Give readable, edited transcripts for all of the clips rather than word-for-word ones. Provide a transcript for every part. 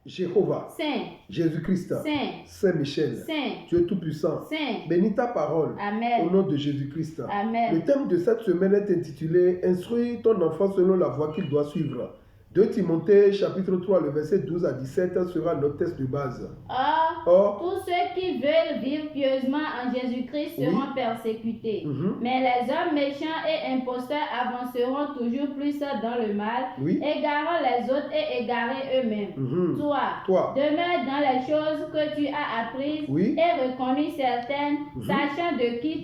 Jéhovah, Saint, Jésus-Christ, Saint, Saint-Michel, Saint, Dieu Tout-Puissant, Saint. bénis ta parole au Amen. nom de Jésus-Christ. Amen. Le thème de cette semaine est intitulé « Instruis ton enfant selon la voie qu'il doit suivre ». 2 Timothée chapitre 3, le verset 12 à 17 sera notre texte de base. Or, tous ceux qui veulent vivre pieusement en Jésus-Christ seront persécutés. Mais les hommes méchants et imposteurs avanceront toujours plus dans le mal, égarant les autres et égarés eux-mêmes. Toi, demeure dans les choses que tu as apprises et reconnus certaines, sachant de qui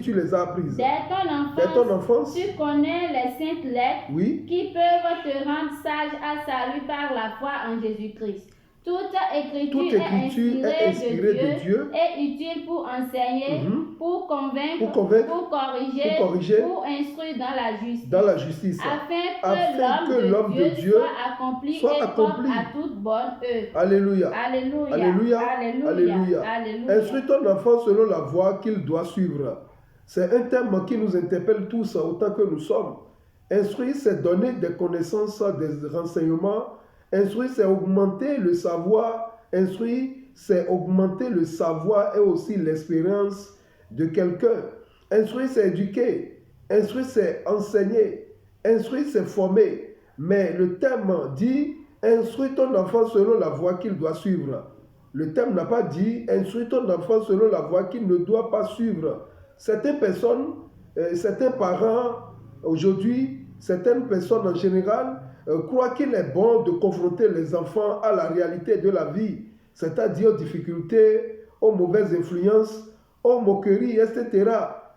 tu les as apprises. Dès ton enfance, tu connais les saintes lettres qui peuvent te rendre sage à salut par la foi en Jésus-Christ. Toute écriture est inspirée de Dieu et utile pour enseigner, pour convaincre, pour corriger, pour instruire dans la justice, afin que l'homme de Dieu soit accompli et propre à toute bonne œuvre. Alléluia. Alléluia. Alléluia. Alléluia. Alléluia. Instruis ton enfant selon la voie qu'il doit suivre. C'est un thème qui nous interpelle tous autant que nous sommes. Instruire, c'est donner des connaissances, des renseignements. Instruire, c'est augmenter le savoir. Instruire, c'est augmenter le savoir et aussi l'expérience de quelqu'un. Instruire, c'est éduquer. Instruire, c'est enseigner. Instruire, c'est former. Mais le thème dit, instruis ton enfant selon la voie qu'il doit suivre. Le thème n'a pas dit, instruis ton enfant selon la voie qu'il ne doit pas suivre. Certaines personnes, certains parents, aujourd'hui, certaines personnes en général croient qu'il est bon de confronter les enfants à la réalité de la vie, c'est-à-dire aux difficultés, aux mauvaises influences, aux moqueries, etc.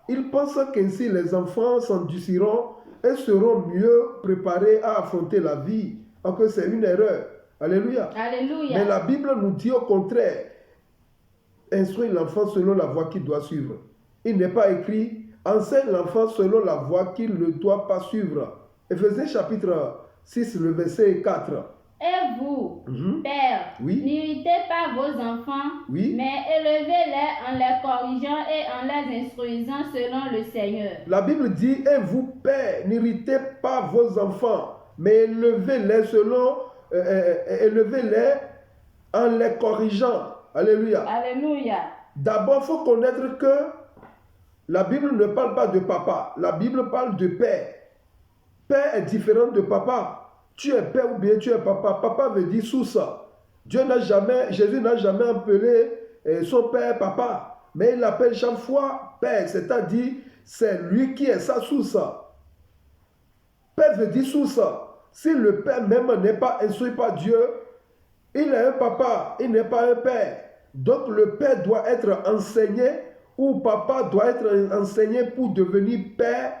Ils pensent qu'ainsi les enfants s'endurciront et seront mieux préparés à affronter la vie, alors que c'est une erreur. Alléluia. Alléluia. Mais la Bible nous dit au contraire, instruire l'enfant selon la voie qu'il doit suivre. Il n'est pas écrit, enseigne l'enfant selon la voie qu'il ne doit pas suivre. Éphésiens chapitre 6, le verset 4. Et vous, pères, n'irritez pas vos enfants, mais élevez-les en les corrigeant et en les instruisant selon le Seigneur. La Bible dit, et vous, pères, n'irritez pas vos enfants, mais élevez-les élevez-les en les corrigeant. Alléluia. Alléluia. D'abord, il faut connaître que la Bible ne parle pas de papa, la Bible parle de père. Père est différent de papa. Tu es père ou bien tu es papa. Papa veut dire sous ça. Jésus n'a jamais appelé son père papa, mais il l'appelle chaque fois père, c'est-à-dire c'est lui qui est sa source. Père veut dire source. Si le père même n'est pas instruit par Dieu, il est un papa, il n'est pas un père. Donc le père doit être enseigné ou papa doit être enseigné pour devenir père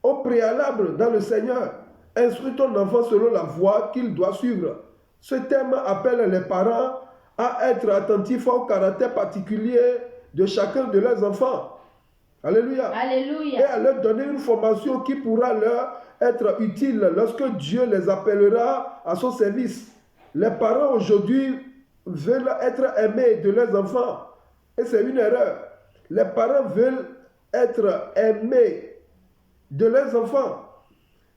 au préalable dans le Seigneur. Instruis ton enfant selon la voie qu'il doit suivre. Ce thème appelle les parents à être attentifs au caractère particulier de chacun de leurs enfants. Alléluia. Alléluia. Et à leur donner une formation qui pourra leur être utile lorsque Dieu les appellera à son service. Les parents aujourd'hui veulent être aimés de leurs enfants. Et c'est une erreur. Les parents veulent être aimés de leurs enfants.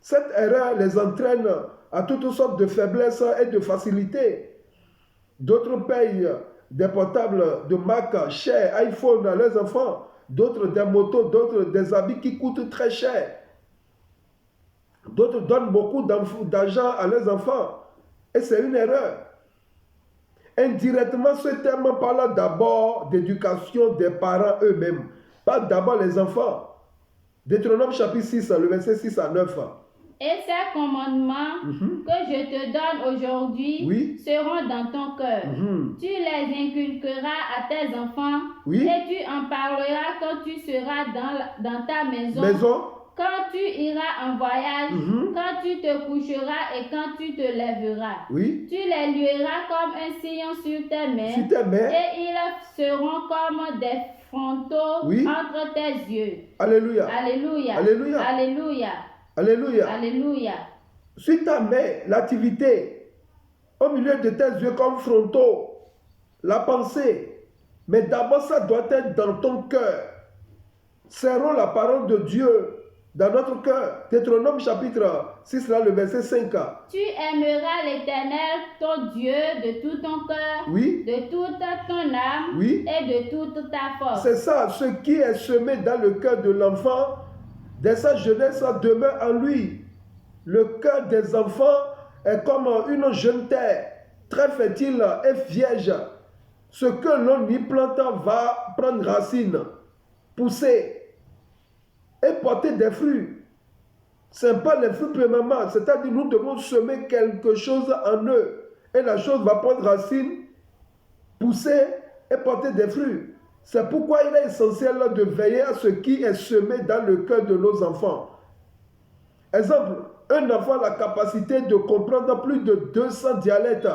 Cette erreur les entraîne à toutes sortes de faiblesses et de facilités. D'autres payent des portables de marque chers, iPhone à leurs enfants. D'autres des motos, d'autres des habits qui coûtent très cher. D'autres donnent beaucoup d'argent à leurs enfants. Et c'est une erreur. Indirectement, ce thème parle d'abord d'éducation des parents eux-mêmes, pas d'abord les enfants. Deutéronome chapitre 6, le verset 6 à 9. Et ces commandements que je te donne aujourd'hui seront dans ton cœur. Tu les inculqueras à tes enfants et tu en parleras quand tu seras dans ta maison. Quand tu iras en voyage, quand tu te coucheras et quand tu te lèveras. Tu les lieras comme un sillon sur tes mains et ils seront comme des frontaux entre tes yeux. Alléluia. Alléluia. Alléluia. Alléluia. Alléluia. Alléluia. Sur ta main, l'activité, au milieu de tes yeux comme frontaux, la pensée. Mais d'abord, ça doit être dans ton cœur. Serrons la parole de Dieu dans notre cœur. Deutéronome chapitre 6, là, le verset 5. Tu aimeras l'Éternel, ton Dieu, de tout ton cœur, oui, de toute ton âme, oui, et de toute ta force. C'est ça, ce qui est semé dans le cœur de l'enfant, dès sa jeunesse, ça demeure en lui. Le cœur des enfants est comme une jeune terre, très fertile et vierge. Ce que l'on y plante va prendre racine, pousser et porter des fruits. Ce n'est pas les fruits premièrement, c'est-à-dire nous devons semer quelque chose en eux. Et la chose va prendre racine, pousser et porter des fruits. C'est pourquoi il est essentiel de veiller à ce qui est semé dans le cœur de nos enfants. Exemple, un enfant a la capacité de comprendre plus de 200 dialectes.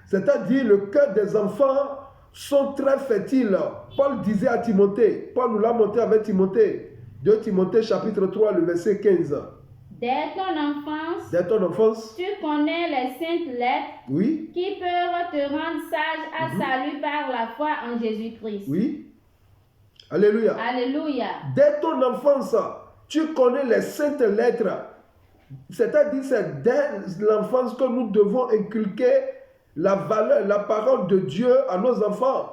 C'est-à-dire le cœur des enfants sont très fertiles. Paul disait à Timothée, Paul nous l'a montré avec Timothée, 2 Timothée chapitre 3, le verset 15. Dès ton enfance, tu connais les saintes lettres, oui, qui peuvent te rendre sage à salut par la foi en Jésus-Christ. Oui. Alléluia. Alléluia. Dès ton enfance, tu connais les saintes lettres. C'est-à-dire c'est dès l'enfance que nous devons inculquer la valeur, la parole de Dieu à nos enfants.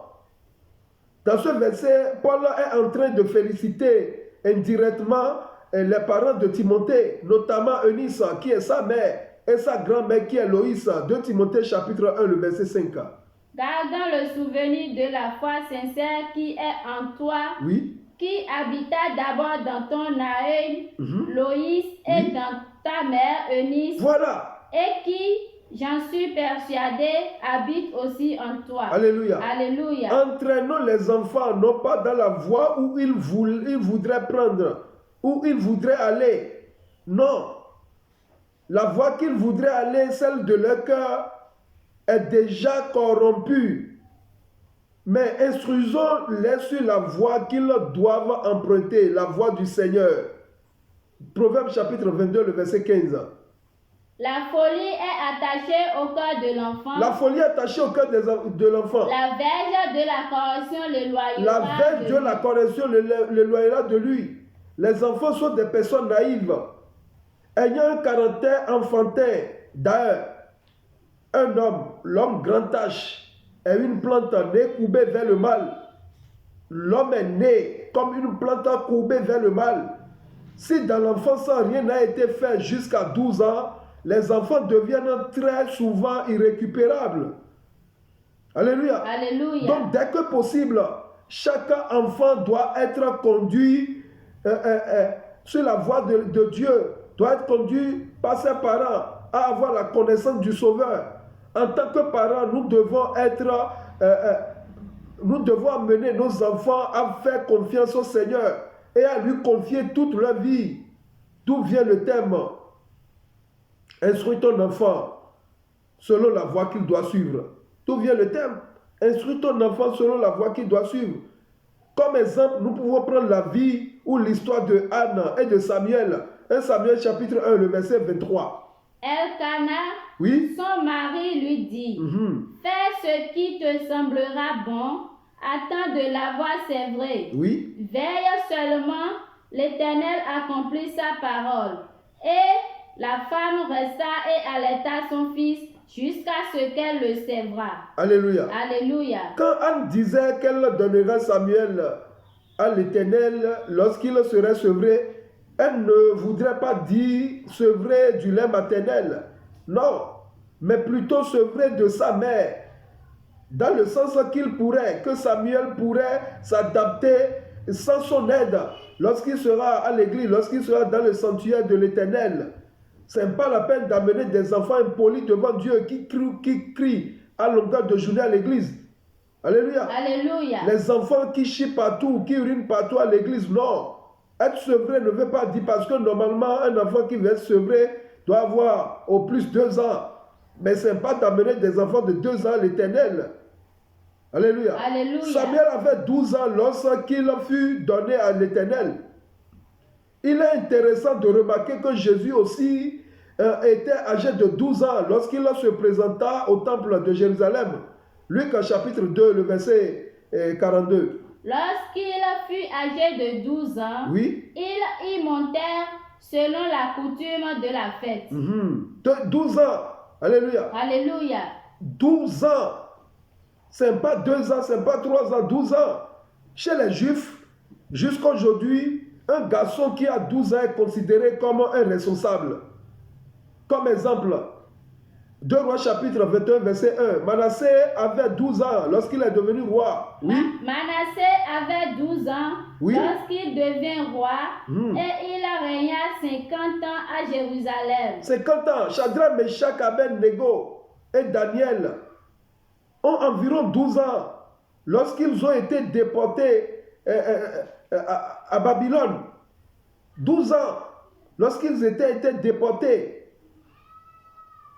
Dans ce verset, Paul est en train de féliciter indirectement les parents de Timothée, notamment Eunice, qui est sa mère, et sa grand-mère, qui est Loïs. 2 Timothée chapitre 1, le verset 5. Gardant le souvenir de la foi sincère qui est en toi, oui, qui habita d'abord dans ton âme, Loïs, et dans ta mère Eunice, voilà, et qui, j'en suis persuadé, habite aussi en toi. Alléluia. Alléluia. Entraînons les enfants, non pas dans la voie où ils voudraient prendre, où ils voudraient aller. Non. La voie qu'ils voudraient aller, celle de leur cœur, est déjà corrompue. Mais instruisons-les sur la voie qu'ils doivent emprunter, la voie du Seigneur. Proverbe chapitre 22, le verset 15. La folie est attachée au cœur de l'enfant. La folie est attachée au cœur de l'enfant. La verge de la correction l'éloignera La verge de la correction l'éloignera de lui. Les enfants sont des personnes naïves, ayant un caractère enfantin. D'ailleurs, un homme, l'homme grand âge, est une plante née courbée vers le mal. L'homme est né comme une plante courbée vers le mal. Si dans l'enfance rien n'a été fait jusqu'à 12 ans, les enfants deviennent très souvent irrécupérables. Alléluia. Alléluia. Donc dès que possible, chaque enfant doit être conduit sur la voie de Dieu, doit être conduit par ses parents à avoir la connaissance du Sauveur. En tant que parents, nous devons amener nos enfants à faire confiance au Seigneur et à lui confier toute leur vie. D'où vient le thème? Instruis ton enfant selon la voie qu'il doit suivre. D'où vient le thème? Instruis ton enfant selon la voie qu'il doit suivre. Comme exemple, nous pouvons prendre la vie ou l'histoire de Anne et de Samuel. 1 Samuel chapitre 1, le verset 23. Elkanah, oui? Son mari lui dit, fais ce qui te semblera bon, attends de l'avoir sévré. Oui? Veille seulement, l'Éternel accomplit sa parole. Et la femme resta et allaita son fils jusqu'à ce qu'elle le sévra. Alléluia. Alléluia. Quand Anne disait qu'elle donnerait Samuel à l'Éternel lorsqu'il serait sevré, elle ne voudrait pas dire sevré du lait maternel. Non, mais plutôt sevré de sa mère. Dans le sens que Samuel pourrait s'adapter sans son aide lorsqu'il sera à l'église, lorsqu'il sera dans le sanctuaire de l'Éternel. Ce n'est pas la peine d'amener des enfants impolis devant Dieu qui crient à longueur de journée à l'église. Alléluia. Alléluia. Les enfants qui chient partout, qui urinent partout à l'église, non. Être sevré ne veut pas dire, parce que normalement, un enfant qui veut être sevré doit avoir au plus 2 ans. Mais ce n'est pas d'amener des enfants de 2 ans à l'Éternel. Alléluia. Alléluia. Samuel avait 12 ans lorsqu'il fut donné à l'Éternel. Il est intéressant de remarquer que Jésus aussi était âgé de 12 ans lorsqu'il se présenta au temple de Jérusalem. Luc chapitre 2, le verset 42. Lorsqu'il fut âgé de 12 ans, oui, ils y montèrent selon la coutume de la fête. 12 ans. Alléluia. Alléluia. 12 ans. Ce n'est pas 2 ans, ce n'est pas 3 ans, 12 ans. Chez les Juifs, jusqu'à aujourd'hui, un garçon qui a 12 ans est considéré comme un responsable. Comme exemple, 2 Rois chapitre 21, verset 1. Manassé avait 12 ans lorsqu'il est devenu roi. Oui. Manassé avait 12 ans lorsqu'il devint roi et il régna 50 ans à Jérusalem. 50 ans. Shadrach, Meshach, Abed-Nego et Daniel ont environ 12 ans lorsqu'ils ont été déportés à Babylone. 12 ans lorsqu'ils étaient déportés.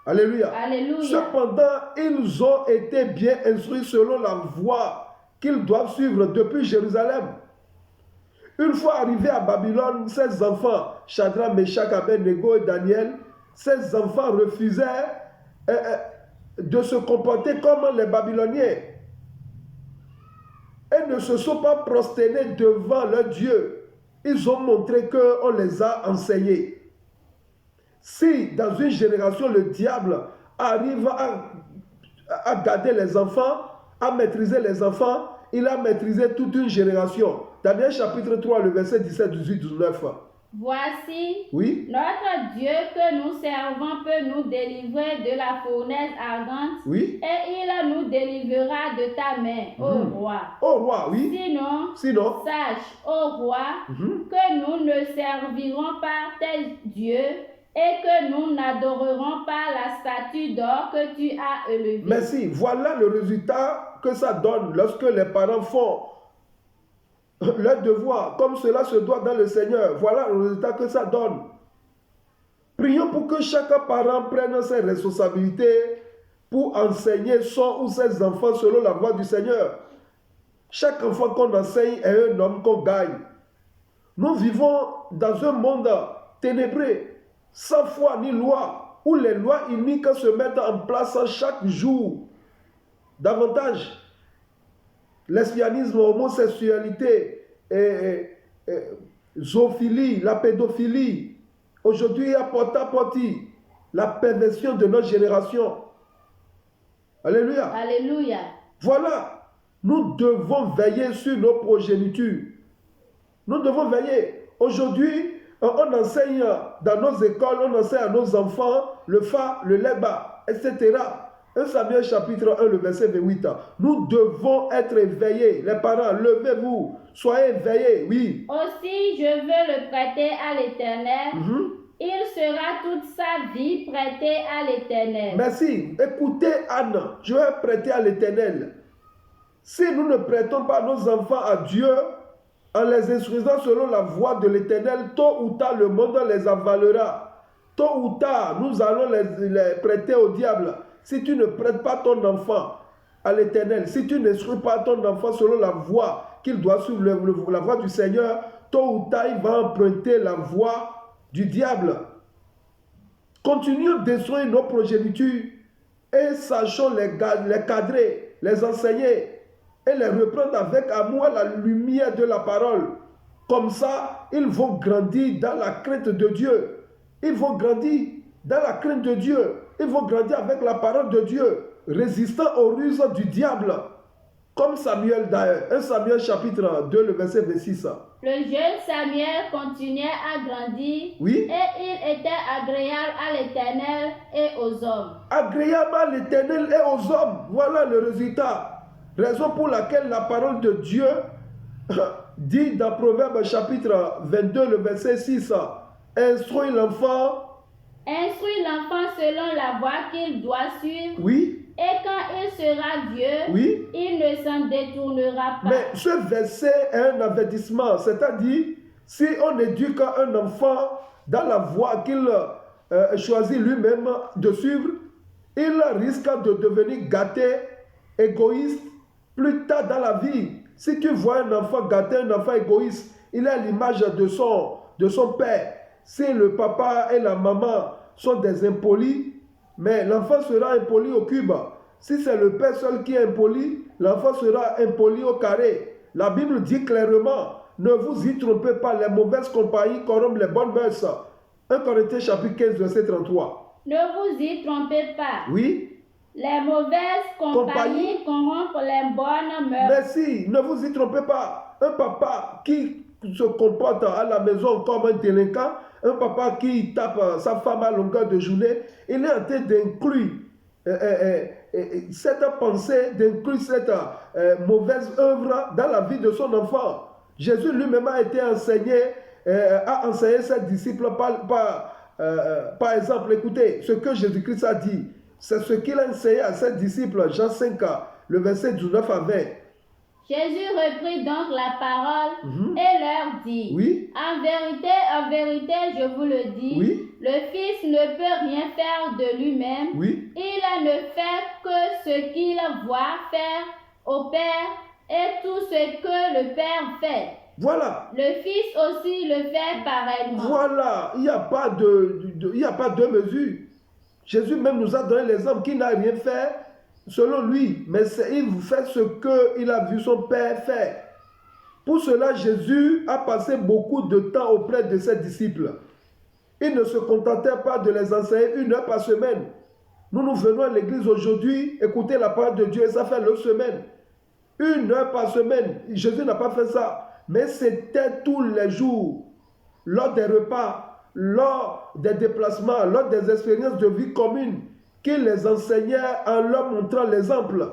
Alléluia. Alléluia. Cependant, ils ont été bien instruits selon la voie qu'ils doivent suivre depuis Jérusalem. Une fois arrivés à Babylone, ces enfants, Shadrach, Meshach, Abed-Nego et Daniel, ces enfants refusaient de se comporter comme les Babyloniens et ne se sont pas prosternés devant leur Dieu. Ils ont montré qu'on les a enseignés. Si dans une génération le diable arrive à garder les enfants, à maîtriser les enfants, il a maîtrisé toute une génération. Daniel chapitre 3, le verset 17, 18, 19. Voici, notre Dieu que nous servons peut nous délivrer de la fournaise ardente, et il nous délivrera de ta main, ô roi. Ô roi, Sinon, sache, ô roi, que nous ne servirons pas tes dieux et que nous n'adorerons pas la statue d'or que tu as élevée. Merci. Voilà le résultat que ça donne lorsque les parents font leur devoir, comme cela se doit dans le Seigneur. Voilà le résultat que ça donne. Prions pour que chaque parent prenne ses responsabilités pour enseigner son ou ses enfants selon la voie du Seigneur. Chaque enfant qu'on enseigne est un homme qu'on gagne. Nous vivons dans un monde ténébreux, sans foi ni loi, où les lois iniques se mettent en place chaque jour. Davantage, lesbianisme, homosexualité, zoophilie, la pédophilie. Aujourd'hui, il y a porte-à-porte la perversion de notre génération. Alléluia. Alléluia. Voilà, nous devons veiller sur nos progénitures. Nous devons veiller. Aujourd'hui, on enseigne dans nos écoles, on enseigne à nos enfants le fa, le leba, etc. 1 Samuel chapitre 1, le verset 28. Nous devons être éveillés. Les parents, levez-vous, soyez éveillés, oui. Aussi, je veux le prêter à l'Éternel. Il sera toute sa vie prêté à l'Éternel. Merci. Écoutez Anne, je vais prêter à l'Éternel. Si nous ne prêtons pas nos enfants à Dieu, en les instruisant selon la voie de l'Éternel, tôt ou tard, le monde les avalera. Tôt ou tard, nous allons les prêter au diable. Si tu ne prêtes pas ton enfant à l'Éternel, si tu n'instruis pas ton enfant selon la voie qu'il doit suivre, la voie du Seigneur, tôt ou tard, il va emprunter la voie du diable. Continuons d'instruire nos progénitures et sachons les cadrer, les enseigner et les reprendre avec amour à la lumière de la parole. Comme ça, ils vont grandir dans la crainte de Dieu. Ils vont grandir dans la crainte de Dieu. Ils vont grandir avec la parole de Dieu, résistant aux ruses du diable. Comme Samuel d'ailleurs. 1 Samuel chapitre 2, le verset 26. Le jeune Samuel continuait à grandir, et il était agréable à l'Éternel et aux hommes. Agréable à l'Éternel et aux hommes. Voilà le résultat. Raison pour laquelle la parole de Dieu dit dans Proverbe chapitre 22, le verset 6, instruis l'enfant. Instruis l'enfant selon la voie qu'il doit suivre. Oui. Et quand il sera vieux, il ne s'en détournera pas. Mais ce verset est un avertissement, c'est-à-dire, si on éduque un enfant dans la voie qu'il choisit lui-même de suivre, il risque de devenir gâté, égoïste, plus tard dans la vie. Si tu vois un enfant gâté, un enfant égoïste, il a l'image de son père. Si le papa et la maman sont des impolis, mais l'enfant sera impoli au cube. Si c'est le père seul qui est impoli, l'enfant sera impoli au carré. La Bible dit clairement, ne vous y trompez pas, les mauvaises compagnies corrompent les bonnes mœurs. 1 Corinthiens chapitre 15, verset 33. Ne vous y trompez pas. Oui. Les mauvaises compagnies corrompent les bonnes mœurs. Merci, ne vous y trompez pas. Un papa qui se comporte à la maison comme un délinquant, un papa qui tape sa femme à longueur de journée, il est en train d'inclure cette pensée, d'inclure cette mauvaise œuvre dans la vie de son enfant. Jésus lui-même a été enseigné, a enseigné ses disciples par exemple, écoutez, ce que Jésus-Christ a dit, c'est ce qu'il a enseigné à ses disciples, Jean 5, le verset 19 à 20. Jésus reprit donc la parole et leur dit, oui. en vérité, je vous le dis, oui. le Fils ne peut rien faire de lui-même, oui. il ne fait que ce qu'il voit faire au Père et tout ce que le Père fait. Voilà. Le Fils aussi le fait pareillement. Voilà, il n'y a pas de mesure. Jésus même nous a donné l'exemple qu'il n'a rien fait selon lui, mais il fait ce qu'il a vu son Père faire. Pour cela, Jésus a passé beaucoup de temps auprès de ses disciples. Il ne se contentait pas de les enseigner 1 heure par semaine. Nous venons à l'église aujourd'hui, écouter la parole de Dieu, et ça fait 2 semaines. 1 heure par semaine. Jésus n'a pas fait ça. Mais c'était tous les jours, lors des repas, lors des déplacements, lors des expériences de vie commune, qu'il les enseignait en leur montrant l'exemple.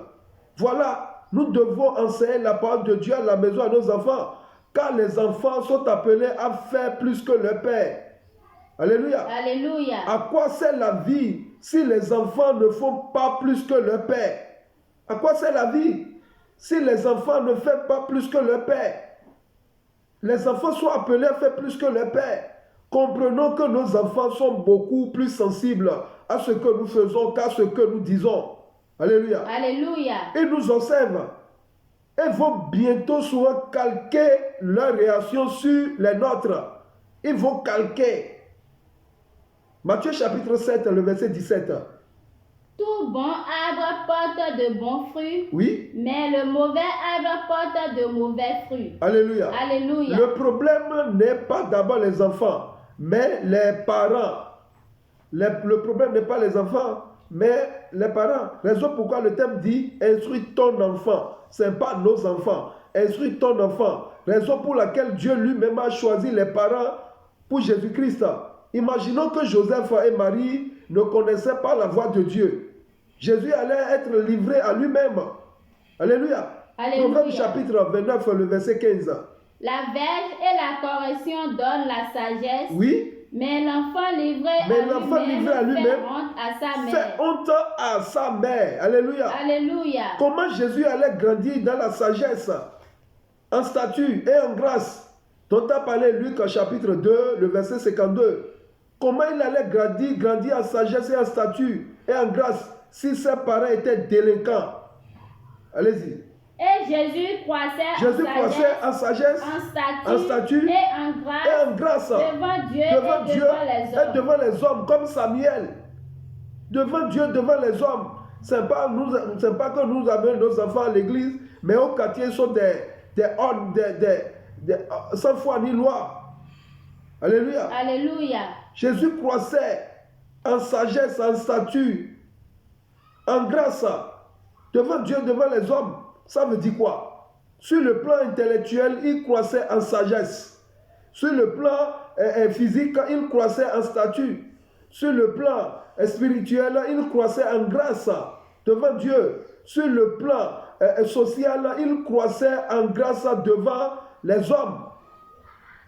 Voilà, nous devons enseigner la parole de Dieu à la maison à nos enfants, car les enfants sont appelés à faire plus que leur père. Alléluia. Alléluia. À quoi sert la vie si les enfants ne font pas plus que leur père? À quoi sert la vie si les enfants ne font pas plus que leur père? Les enfants sont appelés à faire plus que leur père. Comprenons que nos enfants sont beaucoup plus sensibles à ce que nous faisons qu'à ce que nous disons. Alléluia. Alléluia. Ils nous observent et vont bientôt souvent calquer leur réaction sur les nôtres. Ils vont calquer. Matthieu chapitre 7, le verset 17. Tout bon arbre porte de bons fruits, oui. Mais le mauvais arbre porte de mauvais fruits. Alléluia. Alléluia. Le problème n'est pas d'abord les enfants, mais les parents. Le problème n'est pas les enfants, mais les parents. Raison pourquoi le thème dit « Instruis ton enfant ». Ce n'est pas nos enfants. Instruis ton enfant. Raison pour laquelle Dieu lui-même a choisi les parents pour Jésus-Christ. Imaginons que Joseph et Marie ne connaissaient pas la voix de Dieu. Jésus allait être livré à lui-même. Alléluia. Alléluia. Proverbe chapitre 29, le verset 15. La verge et la correction donnent la sagesse. Oui. Mais l'enfant livré à lui-même fait honte à sa mère. Fait honte à sa mère. Alléluia. Alléluia. Comment Jésus allait grandir dans la sagesse, en statut et en grâce, dont a parlé Luc chapitre 2, le verset 52. Comment il allait grandir en sagesse et en statut et en grâce si ses parents étaient délinquants? Allez-y. Et Jésus croissait en sagesse, en statut et en grâce devant Dieu et devant les hommes, comme Samuel. Devant Dieu, devant les hommes. Ce n'est pas que nous avons nos enfants à l'église, mais au quartier ils sont des hommes, sans foi ni loi. Alléluia. Alléluia. Jésus croissait en sagesse, en statut, en grâce, devant Dieu, devant les hommes. Ça veut dire quoi? Sur le plan intellectuel, il croissait en sagesse. Sur le plan physique, il croissait en statut. Sur le plan spirituel, il croissait en grâce devant Dieu. Sur le plan social, il croissait en grâce devant les hommes.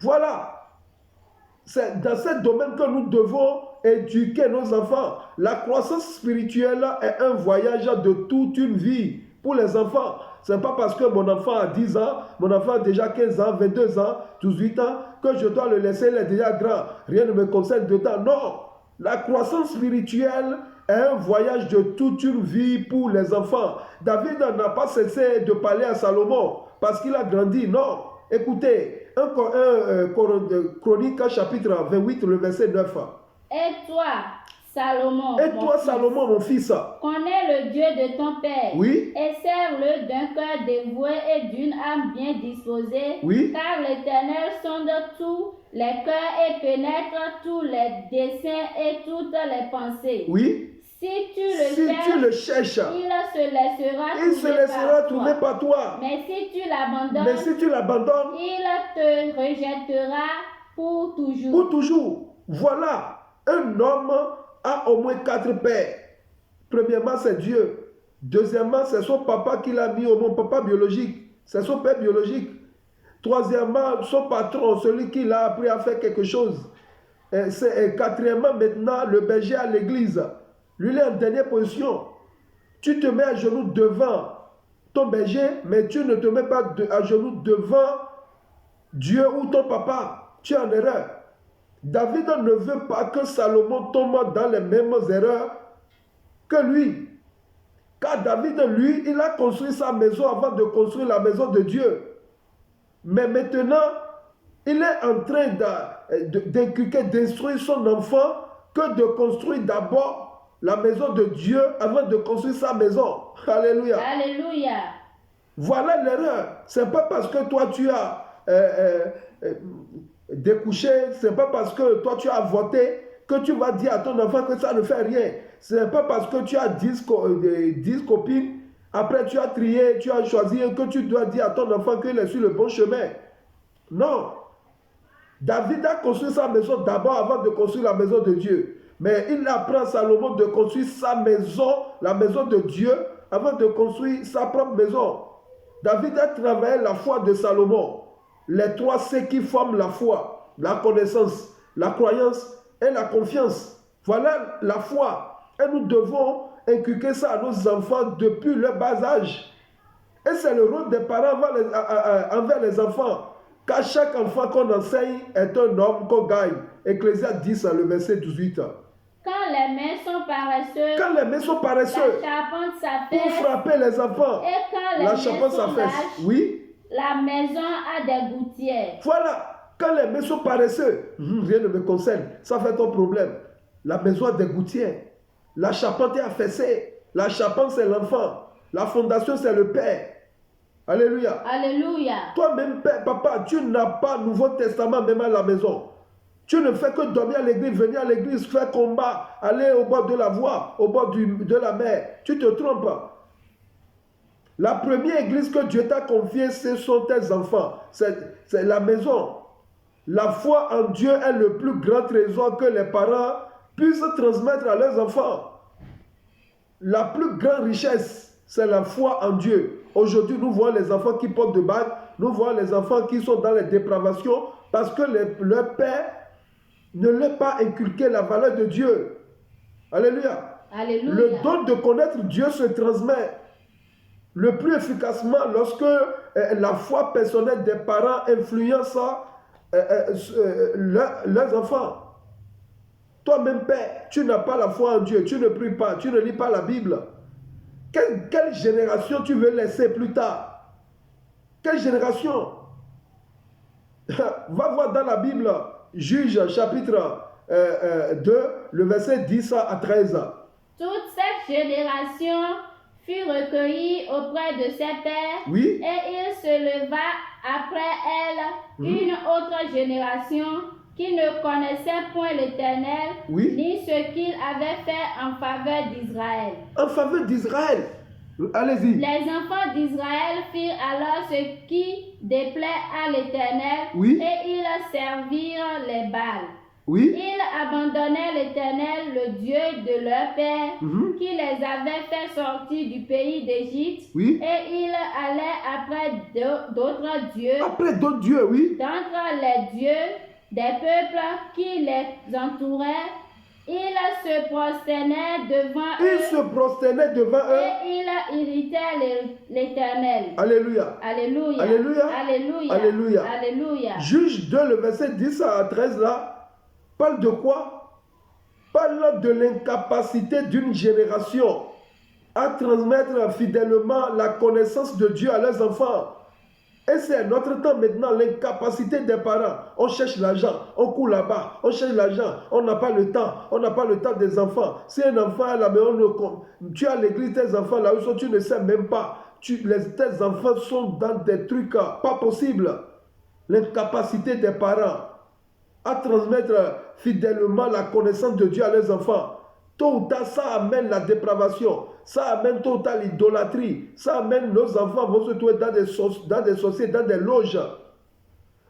Voilà. C'est dans ce domaine que nous devons éduquer nos enfants. La croissance spirituelle est un voyage de toute une vie pour les enfants. Ce n'est pas parce que mon enfant a 10 ans, mon enfant a déjà 15 ans, 22 ans, 18 ans, que je dois le laisser, il est déjà grand. Rien ne me concerne dedans. Non. La croissance spirituelle est un voyage de toute une vie pour les enfants. David n'a pas cessé de parler à Salomon parce qu'il a grandi. Non. Écoutez, Chronique chapitre 28, le verset 9. Et toi, Salomon, et toi, Salomon, mon fils, connais le Dieu de ton père, oui, et serve-le d'un cœur dévoué et d'une âme bien disposée, oui, car l'Éternel sonde tous les cœurs et pénètre tous les desseins et toutes les pensées. oui. Si tu le cherches, il se laissera trouver par toi. Mais si tu l'abandonnes, il te rejettera pour toujours. Pour toujours. Voilà, un homme a au moins 4 pères. Premièrement, c'est Dieu. Deuxièmement, c'est son papa qui l'a mis au monde, papa biologique. C'est son père biologique. Troisièmement, son patron, celui qui l'a appris à faire quelque chose. Quatrièmement, maintenant, le berger à l'église. Lui, il est en dernière position. Tu te mets à genoux devant ton berger, mais tu ne te mets pas à genoux devant Dieu ou ton papa. Tu es en erreur. David ne veut pas que Salomon tombe dans les mêmes erreurs que lui. Car David, lui, il a construit sa maison avant de construire la maison de Dieu. Mais maintenant, il est en train d'inculquer, d'instruire son enfant que de construire d'abord la maison de Dieu avant de construire sa maison. Alléluia. Alléluia. Voilà l'erreur. Ce n'est pas parce que toi tu as découché, ce n'est pas parce que toi tu as voté que tu vas dire à ton enfant que ça ne fait rien. Ce n'est pas parce que tu as 10 copines, après tu as trié, tu as choisi que tu dois dire à ton enfant qu'il est sur le bon chemin. Non. David a construit sa maison d'abord avant de construire la maison de Dieu. Mais il apprend à Salomon de construire sa maison, la maison de Dieu, avant de construire sa propre maison. David a travaillé la foi de Salomon. Les 3 C qui forment la foi, la connaissance, la croyance et la confiance. Voilà la foi. Et nous devons inculquer ça à nos enfants depuis leur bas âge. Et c'est le rôle des parents envers les enfants. Car chaque enfant qu'on enseigne est un homme qu'on gagne. Ecclésiaste 10, le verset 18. Quand les mains sont paresseuses, la charpente s'affaisse, pour frapper les enfants, et quand les la mains charpente sont s'affaisse. lâches, Oui. la maison a des gouttières. Voilà. Quand les mains sont paresseux, rien ne me concerne. Ça fait ton problème. La maison a des gouttières. La charpente est affaissée. La charpente, c'est l'enfant. La fondation, c'est le père. Alléluia. Alléluia. Toi-même, père, papa, tu n'as pas Nouveau Testament même à la maison. Tu ne fais que dormir à l'église, venir à l'église, faire combat, aller au bord de la voie, au bord de la mer. Tu te trompes. La première église que Dieu t'a confiée, ce sont tes enfants. C'est la maison. La foi en Dieu est le plus grand trésor que les parents puissent transmettre à leurs enfants. La plus grande richesse, c'est la foi en Dieu. Aujourd'hui, nous voyons les enfants qui portent de bagues, nous voyons les enfants qui sont dans les dépravations parce que leur père ne leur a pas inculqué la valeur de Dieu. Alléluia. Alléluia. Le don de connaître Dieu se transmet le plus efficacement lorsque la foi personnelle des parents influence leurs enfants. Toi-même, père, tu n'as pas la foi en Dieu, tu ne pries pas, tu ne lis pas la Bible. Quelle génération tu veux laisser plus tard? Quelle génération? Va voir dans la Bible, Juge chapitre 2, le verset 10 à 13. Toute cette génération fut recueillie auprès de ses pères, oui. Et il se leva après elle une autre génération qui ne connaissait point l'Éternel, oui. Ni ce qu'il avait fait en faveur d'Israël. En faveur d'Israël. Allez-y. Les enfants d'Israël firent alors ce qui déplaît à l'Éternel, oui. Et ils servirent les Baals. Oui. Ils abandonnaient l'Éternel, le Dieu de leur père, qui les avait fait sortir du pays d'Égypte, oui. Et ils allaient après d'autres dieux, oui. D'entre les dieux des peuples qui les entouraient. Ils se prosternaient devant eux. Et ils irritaient l'Éternel. Alléluia. Alléluia. Alléluia. Alléluia. Alléluia. Alléluia. Juge 2, le verset 10 à 13 là, parle de quoi? Parle de l'incapacité d'une génération à transmettre fidèlement la connaissance de Dieu à leurs enfants. Et c'est notre temps maintenant, l'incapacité des parents. On cherche l'argent, on court là-bas, on cherche l'argent, on n'a pas le temps, on n'a pas le temps des enfants. Si un enfant est là, mais tu es à l'église, tes enfants là où tu ne sais même pas. Tes enfants sont dans des trucs pas possibles. L'incapacité des parents à transmettre fidèlement la connaissance de Dieu à leurs enfants. Tôt ou tard, ça amène la dépravation, ça amène tôt ou tard l'idolâtrie, ça amène nos enfants vont se trouver dans des sociétés, dans des loges.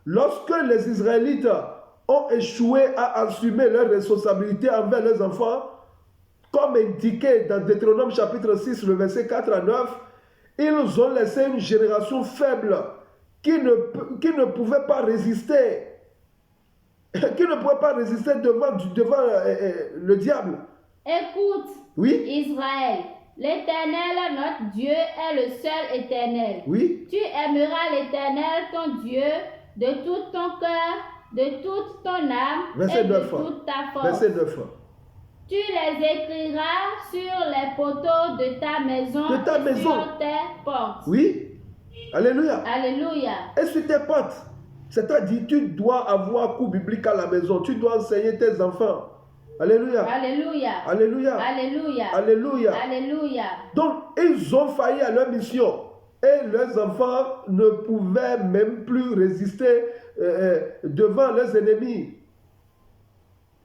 Lorsque les Israélites ont échoué à assumer leurs responsabilités envers leurs enfants, comme indiqué dans Deutéronome chapitre 6, le verset 4 à 9, ils ont laissé une génération faible qui ne pouvait pas résister, devant le diable. Écoute, oui? Israël, l'Éternel, notre Dieu, est le seul éternel. Oui? Tu aimeras l'Éternel, ton Dieu, de tout ton cœur, de toute ton âme verset et 9. de toute ta force. Verset 9. Tu les écriras sur les poteaux de ta maison, sur tes portes. Oui? Alléluia. Alléluia. Et sur tes portes. C'est-à-dire, tu dois avoir cours biblique à la maison. Tu dois enseigner tes enfants. Alléluia. Alléluia. Alléluia. Alléluia. Alléluia. Alléluia. Donc, ils ont failli à leur mission. Et leurs enfants ne pouvaient même plus résister devant leurs ennemis.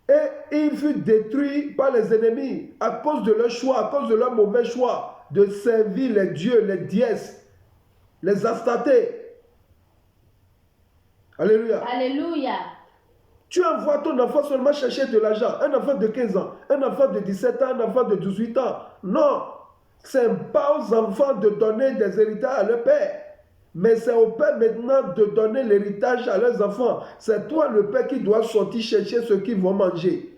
Et ils furent détruits par les ennemis à cause de leur choix, à cause de leur mauvais choix de servir les dieux, les dièses, les astatés. Alléluia. Alléluia. Tu envoies ton enfant seulement chercher de l'argent. Un enfant de 15 ans, un enfant de 17 ans, un enfant de 18 ans. Non, ce n'est pas aux enfants de donner des héritages à leur père. Mais c'est au père maintenant de donner l'héritage à leurs enfants. C'est toi le père qui dois sortir chercher ce qu'ils vont manger.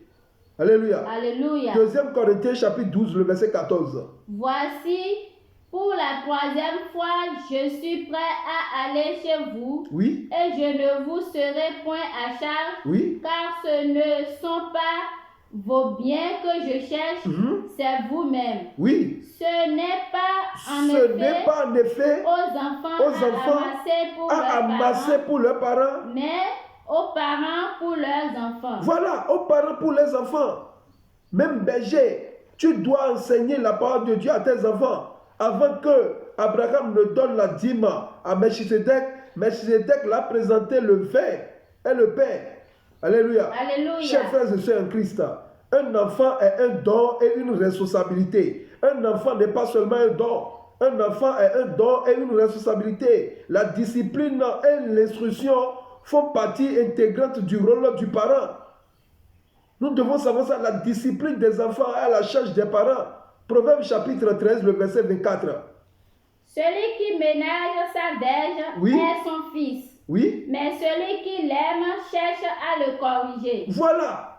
Alléluia. Alléluia. 2 Corinthiens chapitre 12, le verset 14. Voici, pour la 3e fois, je suis prêt à aller chez vous. Oui. Et je ne vous serai point à charge. Oui. Car ce ne sont pas vos biens que je cherche, c'est vous-même. Oui. Ce n'est pas en effet aux enfants à amasser pour leurs parents, mais aux parents pour leurs enfants. Voilà, aux parents pour les enfants. Même berger, tu dois enseigner la parole de Dieu à tes enfants. Avant que Abraham ne donne la dîme à Melchisédek, Melchisédek l'a présenté le vin et le pain. Alléluia. Alléluia. Chers frères et sœurs en Christ, un enfant est un don et une responsabilité. Un enfant n'est pas seulement un don. Un enfant est un don et une responsabilité. La discipline et l'instruction font partie intégrante du rôle du parent. Nous devons savoir ça. La discipline des enfants est à la charge des parents. Proverbe chapitre 13, le verset 24. Celui qui ménage sa verge est son fils. Oui. Mais celui qui l'aime cherche à le corriger. Voilà.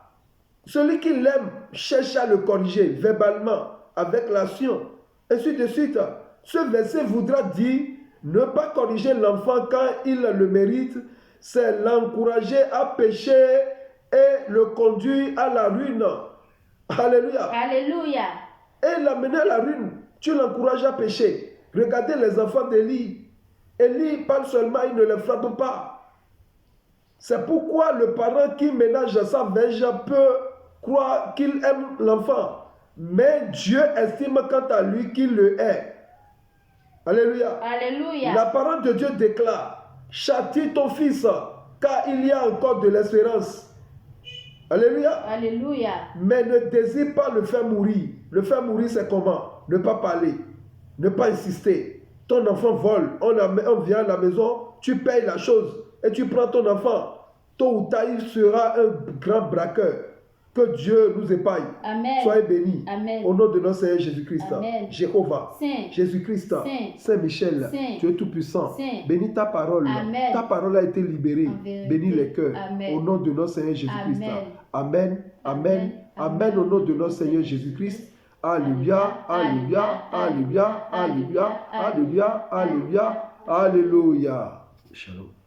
Celui qui l'aime cherche à le corriger verbalement, avec l'action, ainsi de suite. Ce verset voudra dire ne pas corriger l'enfant quand il le mérite, c'est l'encourager à pécher et le conduire à la ruine. Alléluia. Alléluia. Et l'amener à la ruine, tu l'encourages à pécher. Regardez les enfants d'Élie. Élie parle seulement, il ne les frappe pas. C'est pourquoi le parent qui ménage sa verge peut croire qu'il aime l'enfant. Mais Dieu estime quant à lui qu'il le hait. Alléluia. Alléluia. La parole de Dieu déclare, châtie ton fils, car il y a encore de l'espérance. Alléluia. Alléluia. Mais ne désire pas le faire mourir. Le faire mourir, c'est comment? Ne pas parler, ne pas insister. Ton enfant vole, on vient à la maison, tu payes la chose et tu prends ton enfant. Tôt ou tard, il sera un grand braqueur. Que Dieu nous épargne. Amen. Soyez bénis. Amen. Au nom de notre Seigneur Jésus-Christ. Amen. Jéhovah. Saint. Jésus-Christ. Saint. Saint-Michel. Saint. Tu es tout puissant. Saint. Bénis ta parole. Amen. Ta parole a été libérée. Bénis les cœurs. Amen. Au nom de notre Seigneur Jésus-Christ. Amen. Amen. Amen. Amen. Au nom de notre Seigneur Jésus-Christ. Alléluia. Alléluia. Alléluia. Alléluia. Alléluia. Alléluia. Alléluia. Shalom.